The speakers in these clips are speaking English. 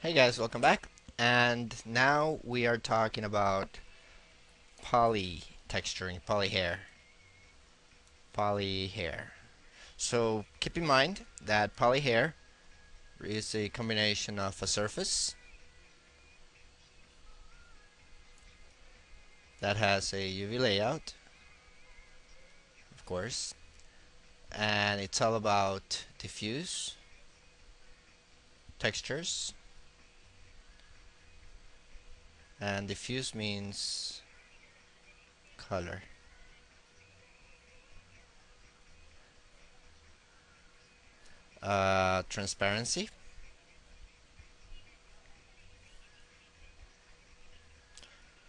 Hey guys, welcome back. And now we are talking about poly texturing, poly hair. So keep in mind that poly hair is a combination of a surface that has a UV layout, of course, and it's all about diffuse textures. And diffuse means color. Transparency.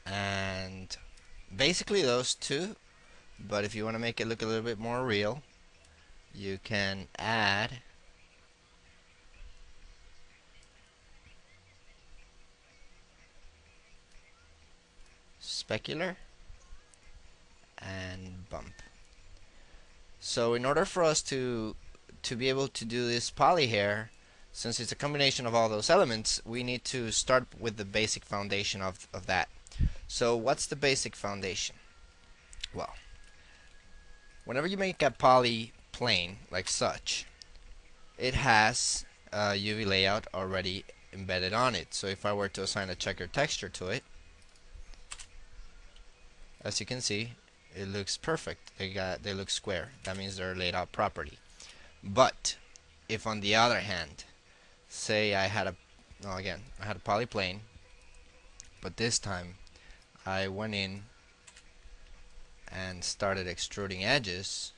And basically those two, but if you want to make it look a little bit more real, you can add specular and bump. So in order for us to be able to do this poly hair, since it's a combination of all those elements, we need to start with the basic foundation of that. So what's the basic foundation? Well, whenever you make a poly plane like such, it has a UV layout already embedded on it. So if I were to assign a checker texture to it, as you can see, it looks perfect. They look square. That means they're laid out properly. But if on the other hand, say I had a I had a polyplane, but this time I went in and started extruding edges,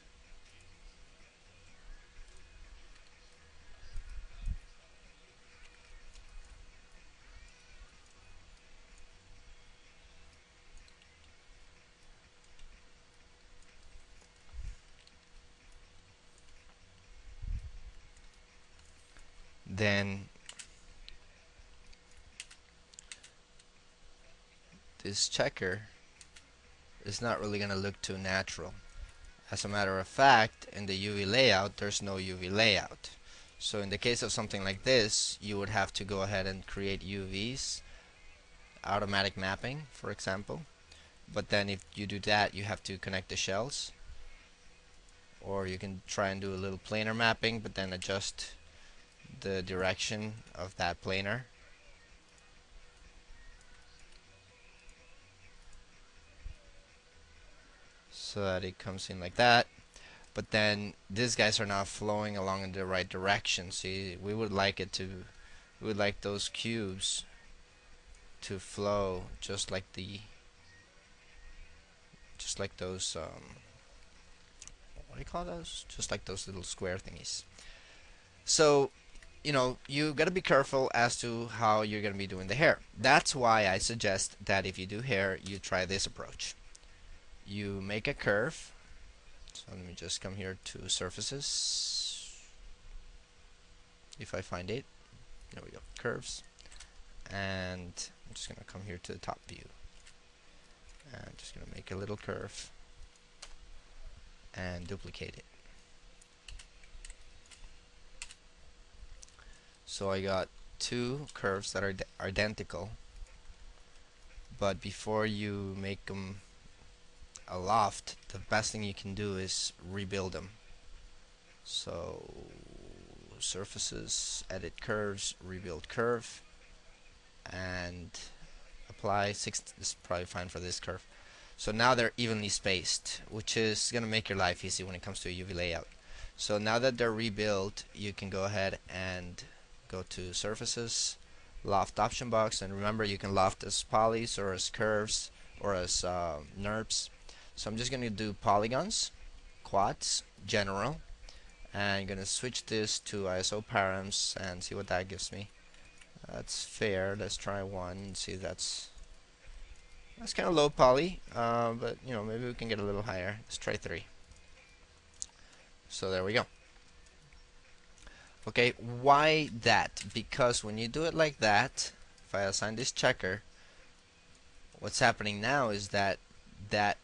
then this checker is not really going to look too natural. As a matter of fact, in the UV layout, there's no UV layout. So in the case of something like this, you would have to go ahead and create UVs, automatic mapping, for example. But then if you do that, you have to connect the shells. Or you can try and do a little planar mapping, but then adjust the direction of that planar. So that it comes in like that. But then these guys are not flowing along in the right direction. See, we would like those cubes to flow just like those what do you call those? Just like those little square thingies. So, you got to be careful as to how you're going to be doing the hair. That's why I suggest that if you do hair, you try this approach. You make a curve. So let me just come here to surfaces. If I find it, there we go, curves. And I'm just going to come here to the top view. And I'm just going to make a little curve and duplicate it. So I got two curves that are identical, but before you make them a loft, the best thing you can do is rebuild them. So surfaces, edit curves, rebuild curve, and apply 6. This is probably fine for this curve. So now they're evenly spaced, which is going to make your life easy when it comes to a UV layout. So now that they're rebuilt, you can go ahead and go to surfaces, loft option box, and remember you can loft as polys or as curves or as NURBs. So I'm just going to do polygons, quads, general, and I'm going to switch this to ISO params and see what that gives me. That's fair. Let's try one and see. That's kind of low poly, but maybe we can get a little higher. Let's try 3. So there we go. Okay, why that? Because when you do it like that, if I assign this checker, what's happening now is that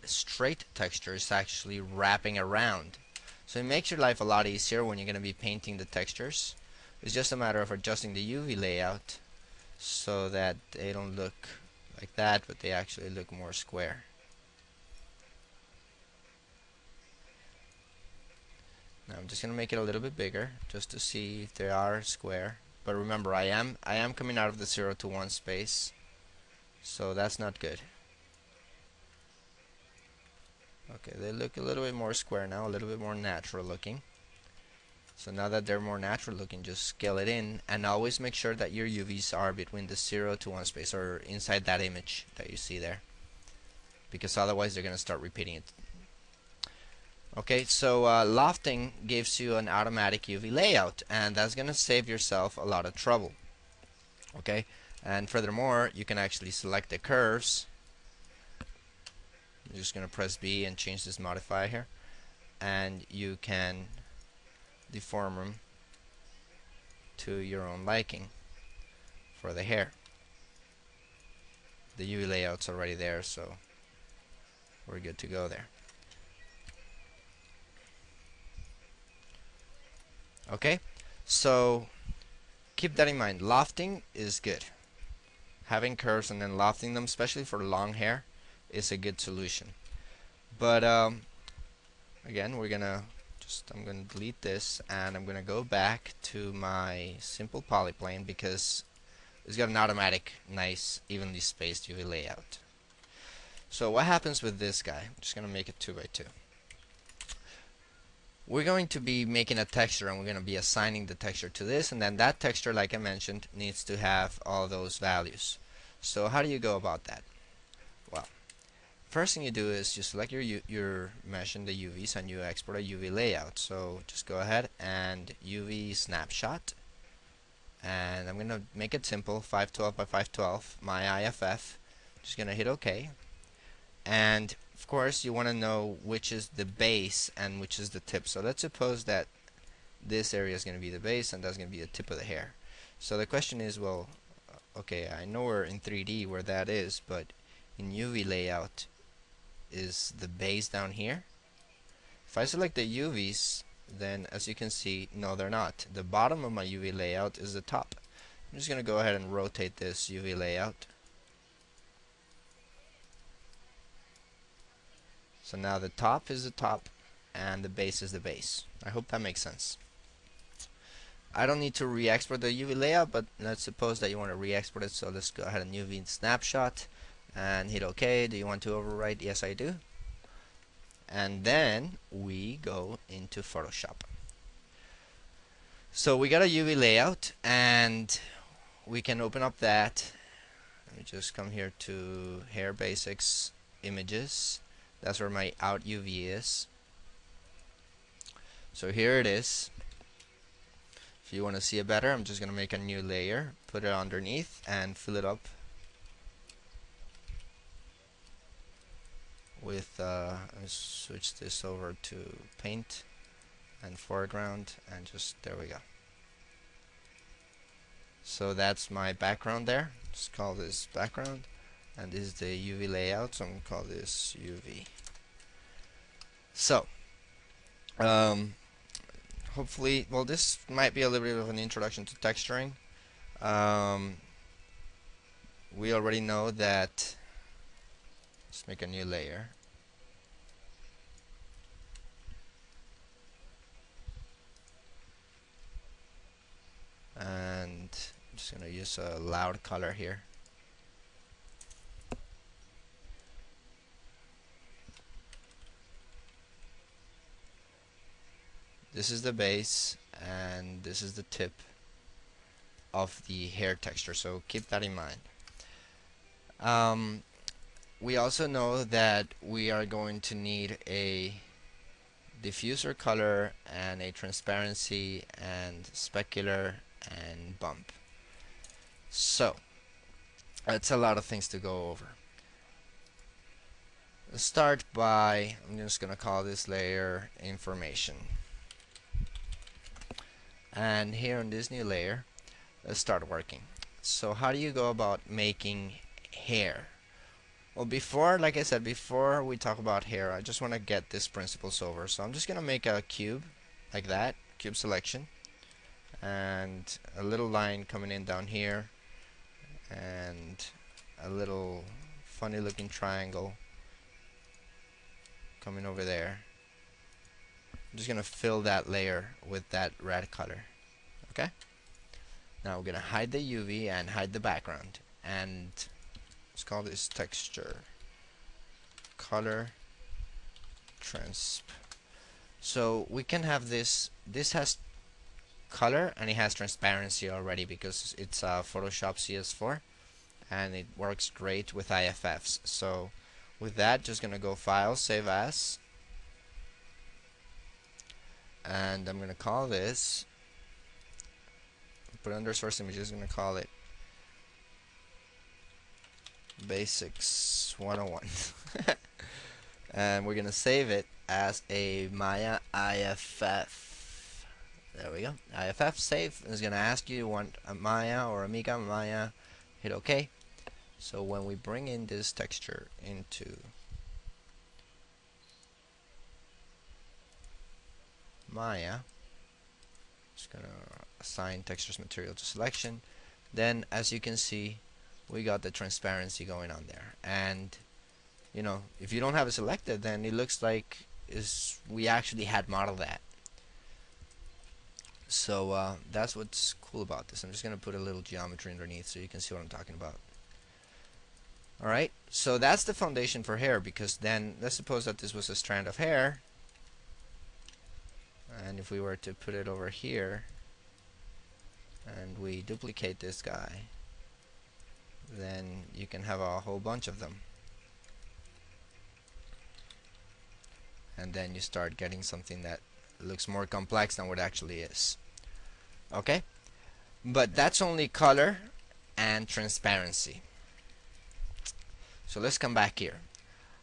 straight texture is actually wrapping around. So it makes your life a lot easier when you're going to be painting the textures. It's just a matter of adjusting the UV layout so that they don't look like that, but they actually look more square. Now I'm just gonna make it a little bit bigger just to see if they are square. But remember, I am coming out of the 0 to 1 space, so that's not good. Okay, they look a little bit more square now, a little bit more natural looking. So now that they're more natural looking, just scale it in, and always make sure that your UVs are between the 0 to 1 space, or inside that image that you see there, because otherwise they're going to start repeating it. Okay, so lofting gives you an automatic UV layout, and that's going to save yourself a lot of trouble. Okay, and furthermore, you can actually select the curves. I'm just going to press B and change this modifier here, and you can deform them to your own liking for the hair. The UV layout's already there, so we're good to go there. Okay, so keep that in mind. Lofting is good. Having curves and then lofting them, especially for long hair, is a good solution. But again, I'm gonna delete this, and I'm gonna go back to my simple polyplane because it's got an automatic, nice, evenly spaced UV layout. So what happens with this guy? I'm just gonna make it 2 by 2. We're going to be making a texture, and we're going to be assigning the texture to this, and then that texture, like I mentioned, needs to have all those values. So how do you go about that? Well, first thing you do is you select your mesh and the UVs, and you export a UV layout. So just go ahead and UV snapshot, and I'm going to make it simple, 512 by 512, my IFF. Just going to hit OK, and of course you want to know which is the base and which is the tip. So let's suppose that this area is going to be the base and that's going to be the tip of the hair. So the question is, well, okay, I know we're in 3D where that is, but in UV layout, is the base down here? If I select the UVs, then as you can see, no, they're not. The bottom of my UV layout is the top. I'm just going to go ahead and rotate this UV layout. So now the top is the top and the base is the base. I hope that makes sense. I don't need to re-export the UV layout, but let's suppose that you want to re-export it, so let's go ahead and UV snapshot and hit OK. Do you want to overwrite? Yes, I do. And then we go into Photoshop. So we got a UV layout, and we can open up that. Let me just come here to Hair Basics Images. That's where my out UV is. So here it is. If you want to see it better, I'm just going to make a new layer, put it underneath, and fill it up with switch this over to paint and foreground, and just there we go. So that's my background there. Just call this background, and this is the UV layout, so I'm going to call this UV. So hopefully, well, this might be a little bit of an introduction to texturing. We already know that. Let's make a new layer. And I'm just going to use a loud color here. This is the base, and this is the tip of the hair texture, so keep that in mind. We also know that we are going to need a diffuser color and a transparency and specular and bump. So that's a lot of things to go over. Let's start by, I'm just going to call this layer information. And here on this new layer, let's start working. So how do you go about making hair? Well, like I said, before we talk about hair, I just want to get these principles over. So I'm just going to make a cube like that, cube selection, and a little line coming in down here, and a little funny looking triangle coming over there. I'm just gonna fill that layer with that red color. Okay? Now we're gonna hide the UV and hide the background, and let's call this texture color transp. So we can have this has color and it has transparency already because it's Photoshop CS4 and it works great with IFFs. So with that, just gonna go File, Save As, and I'm gonna call this, put under source images, gonna call it Basics 101. And we're gonna save it as a Maya IFF. There we go. IFF save. It's gonna ask you want a Maya or Amiga Maya. Hit OK. So when we bring in this texture into Maya, just gonna assign textures material to selection. Then, as you can see, we got the transparency going on there. And you know, if you don't have it selected, then it looks like we actually had modeled that. So that's what's cool about this. I'm just gonna put a little geometry underneath so you can see what I'm talking about. Alright, so that's the foundation for hair, because then let's suppose that this was a strand of hair, and if we were to put it over here and we duplicate this guy, then you can have a whole bunch of them, and then you start getting something that looks more complex than what it actually is. Okay, but that's only color and transparency. So let's come back here.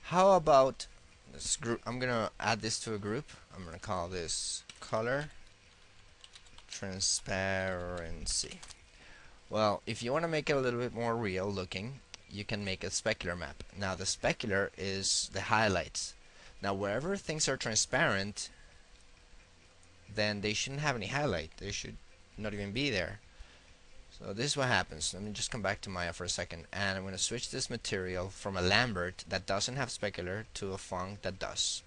How about this group? I'm gonna add this to a group. I'm gonna call this color transparency. Well, if you want to make it a little bit more real looking, you can make a specular map. Now the specular is the highlights. Now wherever things are transparent, then they shouldn't have any highlight. They should not even be there. So this is what happens. Let me just come back to Maya for a second, and I'm going to switch this material from a Lambert that doesn't have specular to a font that does,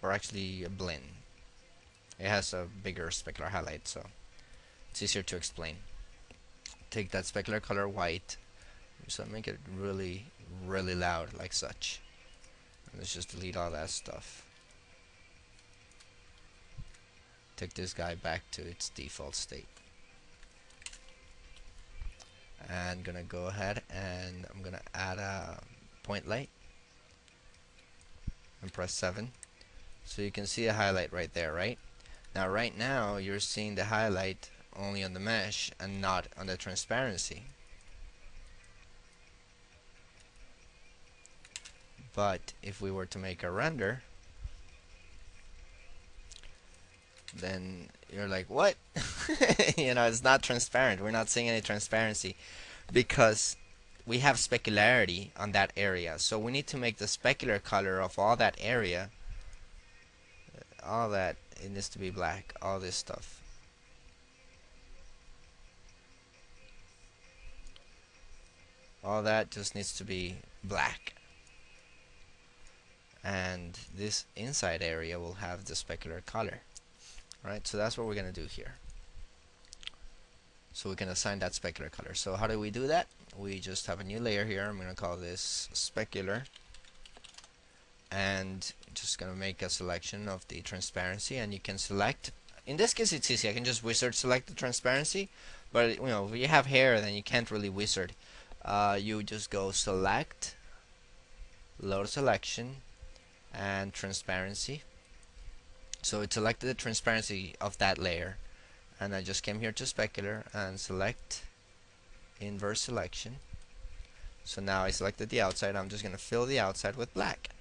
or actually a blend. It has a bigger specular highlight, so it's easier to explain. Take that specular color white, so make it really, really loud, like such. And let's just delete all that stuff. Take this guy back to its default state. And gonna go ahead and I'm gonna add a point light and press 7, so you can see a highlight right there. Right now you're seeing the highlight only on the mesh and not on the transparency. But if we were to make a render, then you're like, what? You know, it's not transparent. We're not seeing any transparency because we have specularity on that area. So we need to make the specular color of all that area, all that, it needs to be black, all this stuff. All that just needs to be black. And this inside area will have the specular color. Right, so that's what we're going to do here. So we can assign that specular color. So how do we do that? We just have a new layer here. I'm going to call this specular, and just going to make a selection of the transparency, and you can select, in this case it's easy, I can just wizard select the transparency, but you know, if you have hair, then you can't really wizard. You just go select, load selection, and transparency. So it selected the transparency of that layer, and I just came here to specular and select inverse selection. So now I selected the outside. I'm just going to fill the outside with black,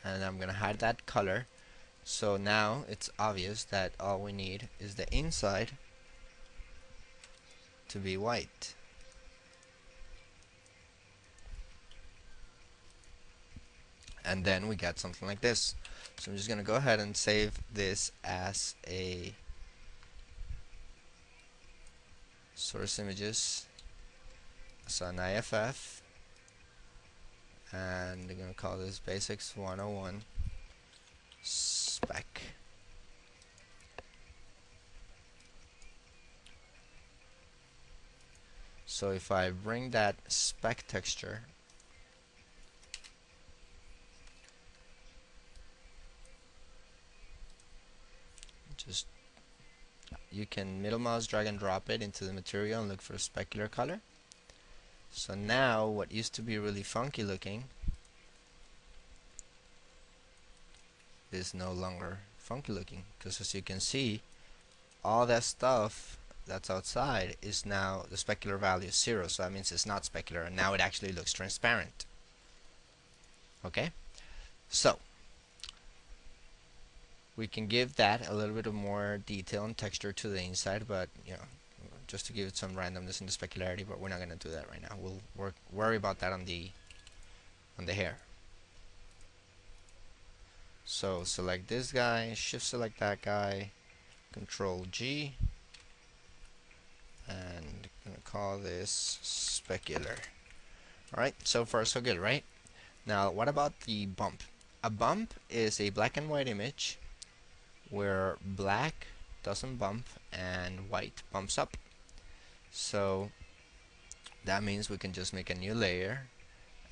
and I'm going to hide that color. So now it's obvious that all we need is the inside to be white. And then we get something like this. So I'm just going to go ahead and save this as a source images, so an IFF, and I'm going to call this Basics 101 spec. So if I bring that spec texture just you can middle mouse drag and drop it into the material and look for a specular color. So now what used to be really funky looking is no longer funky looking, because as you can see, all that stuff that's outside is now the specular value is 0, so that means it's not specular, and now it actually looks transparent. Okay, so we can give that a little bit of more detail and texture to the inside, but just to give it some randomness in the specularity, but we're not going to do that right now. We'll worry about that on the hair. So select this guy, shift select that guy, Control G, and I'm going to call this specular. Alright, so far so good, right? Now what about the bump? A bump is a black and white image where black doesn't bump and white bumps up. So that means we can just make a new layer,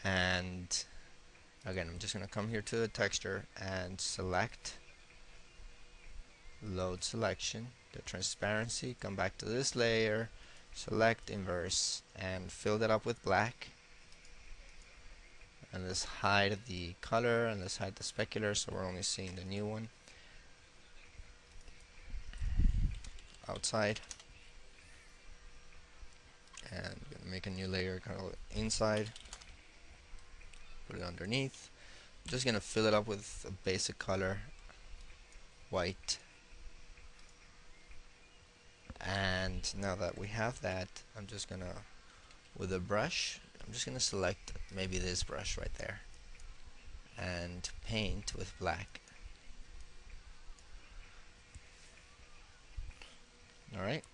and again I'm just going to come here to the texture and select load selection, the transparency, come back to this layer, select inverse, and fill that up with black, and let's hide the color and let's hide the specular so we're only seeing the new one outside. And I'm going to make a new layer, call it inside, put it underneath. I'm just going to fill it up with a basic color, white. And now that we have that, I'm just going to, with a brush, I'm just going to select maybe this brush right there and paint with black. Alright,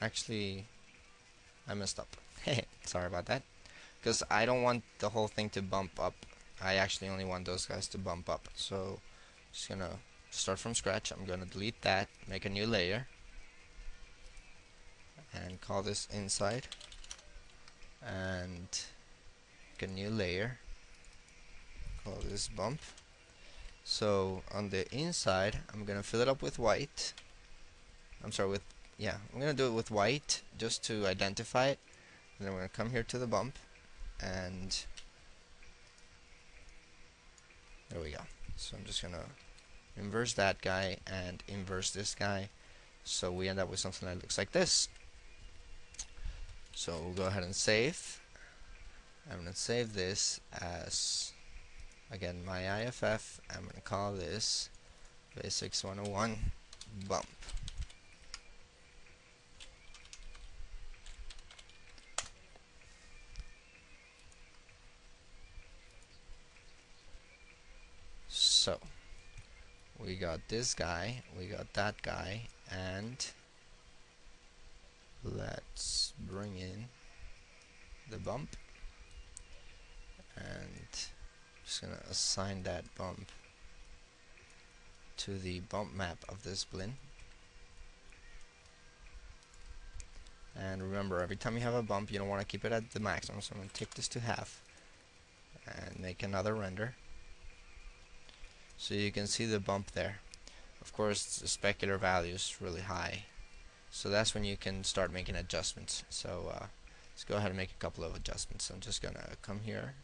actually I messed up. Sorry about that. Because I don't want the whole thing to bump up. I actually only want those guys to bump up. So just gonna start from scratch. I'm gonna delete that, make a new layer, and call this inside, and make a new layer, call this bump. So on the inside I'm gonna fill it up with white. I'm gonna do it with white just to identify it, and then we're gonna come here to the bump, and there we go. So I'm just gonna inverse that guy and inverse this guy, so we end up with something that looks like this. So we'll go ahead and save. I'm gonna save this as, again, my IFF. I'm gonna call this Basics 101 Bump. So we got this guy, we got that guy, and let's bring in the bump, and just gonna assign that bump to the bump map of this blend. And remember, every time you have a bump, you don't want to keep it at the maximum, so I'm going to take this to half and make another render. So you can see the bump there. Of course, the specular value is really high, so that's when you can start making adjustments. So let's go ahead and make a couple of adjustments. I'm just gonna come here,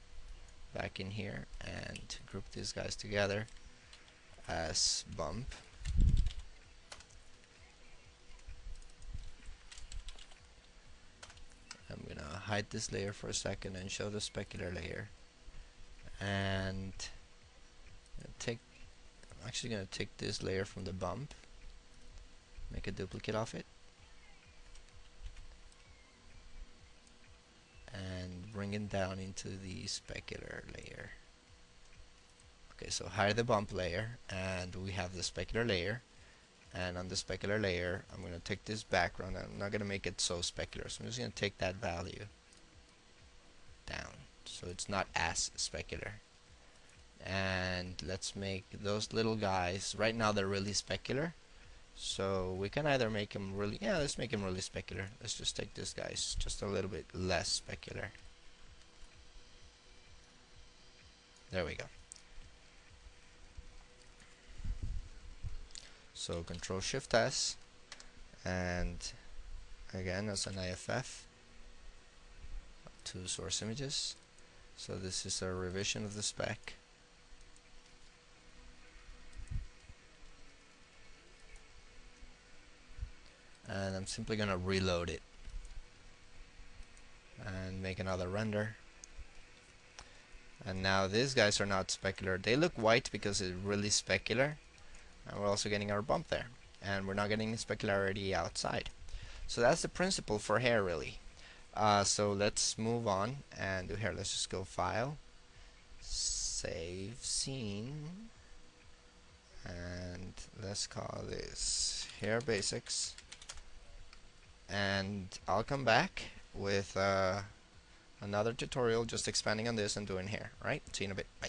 back in here, and group these guys together as bump. I'm gonna hide this layer for a second and show the specular layer, and I'm actually going to take this layer from the bump, make a duplicate of it, and bring it down into the specular layer. Okay, so hide the bump layer, and we have the specular layer. And on the specular layer, I'm going to take this background, and I'm not going to make it so specular, so I'm just going to take that value down so it's not as specular. And let's make those little guys, right now they're really specular, so we can either make them really, yeah, let's make them really specular. Let's just take this guy's just a little bit less specular. There we go. So Control Shift S, and again as an IFF to source images. So this is a revision of the spec. And I'm simply going to reload it and make another render. And now these guys are not specular. They look white because it's really specular, and we're also getting our bump there, and we're not getting specularity outside. So that's the principle for hair, really. So let's move on and do hair. Let's just go File, Save Scene, and let's call this Hair Basics. And I'll come back with another tutorial just expanding on this and doing hair. Right? See you in a bit. Bye.